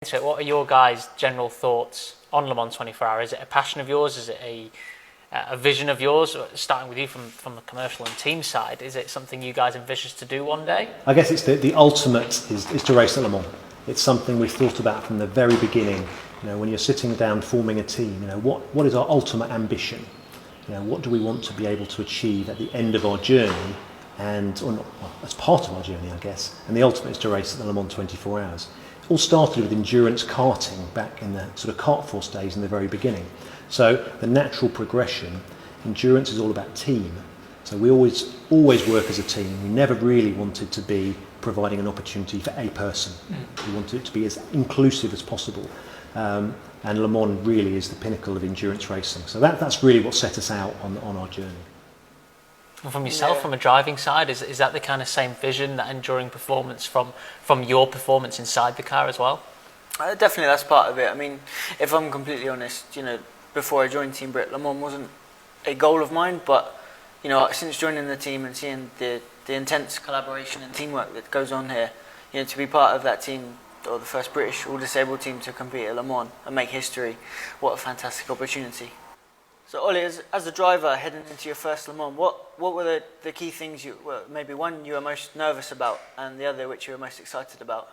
So what are your guys' general thoughts on Le Mans 24 Hour? Is it a passion of yours? Is it a vision of yours? Starting with you from the commercial and team side, is it something you guys envisage to do one day? I guess it's the ultimate is to race at Le Mans. It's something we've thought about from the very beginning. You know, when you're sitting down forming a team, you know, what is our ultimate ambition? You know, what do we want to be able to achieve at the end of our journey, or not, as part of our journey, I guess. And the ultimate is to race at the Le Mans 24 Hours. It all started with endurance karting back in the sort of kart force days in the very beginning. So the natural progression, endurance is all about team. So we always work as a team. We never really wanted to be providing an opportunity for a person. We wanted it to be as inclusive as possible. And Le Mans really is the pinnacle of endurance racing. So that's really what set us out on our journey. And from yourself, from a driving side, is that the kind of same vision, that enduring performance from your performance inside the car as well? Definitely, that's part of it. I mean, if I'm completely honest, you know, before I joined Team BRIT, Le Mans wasn't a goal of mine, but you know, since joining the team and seeing the intense collaboration and teamwork that goes on here, you know, to be part of that team, or the first British all-disabled team to compete at Le Mans and make history, what a fantastic opportunity. So Ollie, as a driver heading into your first Le Mans, what were the key things maybe one you were most nervous about and the other which you were most excited about?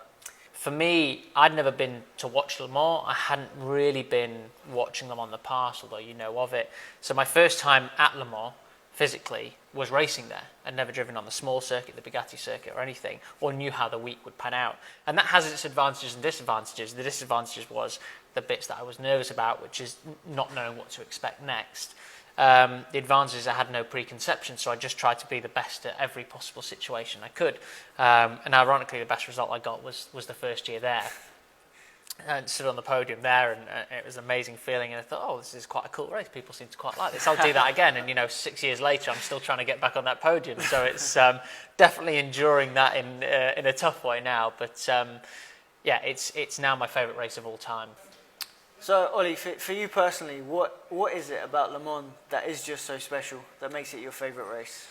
For me, I'd never been to watch Le Mans. I hadn't really been watching them in the past, although you know of it. So my first time at Le Mans, physically, was racing there. I'd never driven on the small circuit, the Bugatti circuit or anything, or knew how the week would pan out. And that has its advantages and disadvantages. The disadvantages was the bits that I was nervous about, which is not knowing what to expect next. The advantage is I had no preconception, so I just tried to be the best at every possible situation I could. And ironically, the best result I got was the first year there. And stood on the podium there, and it was an amazing feeling. And I thought, oh, this is quite a cool race. People seem to quite like this. I'll do that again. And you know, 6 years later, I'm still trying to get back on that podium. So it's definitely enduring that in a tough way now. But yeah, it's now my favourite race of all time. So Ollie, for you personally, what is it about Le Mans that is just so special, that makes it your favourite race?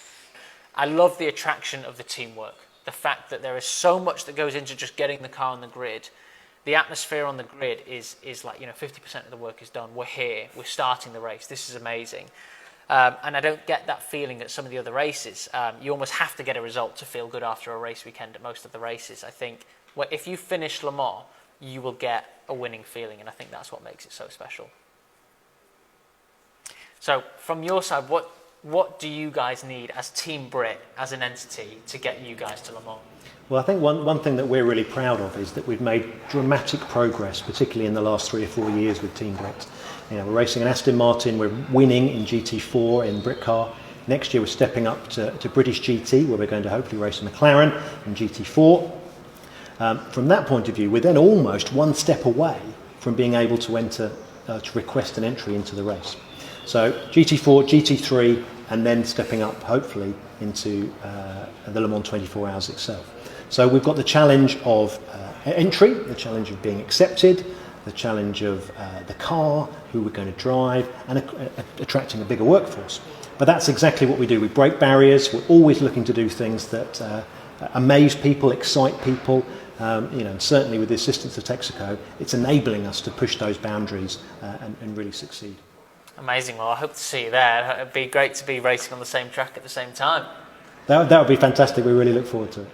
I love the attraction of the teamwork. The fact that there is so much that goes into just getting the car on the grid. The atmosphere on the grid is like, you know, 50% of the work is done. We're here. We're starting the race. This is amazing. And I don't get that feeling at some of the other races. You almost have to get a result to feel good after a race weekend at most of the races. I think if you finish Le Mans, you will get a winning feeling, and I think that's what makes it so special. So from your side, what do you guys need as Team BRIT, as an entity, to get you guys to Le Mans? Well, I think one thing that we're really proud of is that we've made dramatic progress, particularly in the last 3 or 4 years with Team BRIT. You know, we're racing an Aston Martin, we're winning in GT4 in BRIT car. Next year we're stepping up to British GT, where we're going to hopefully race a McLaren in GT4. From that point of view, we're then almost one step away from being able to enter, to request an entry into the race. So GT4, GT3, and then stepping up hopefully into the Le Mans 24 Hours itself. So we've got the challenge of entry, the challenge of being accepted, the challenge of the car, who we're going to drive, and attracting a bigger workforce. But that's exactly what we do. We break barriers. We're always looking to do things that amaze people, excite people. You know, and certainly with the assistance of Texaco, it's enabling us to push those boundaries and really succeed. Amazing. Well, I hope to see you there. It'd be great to be racing on the same track at the same time. That would be fantastic. We really look forward to it.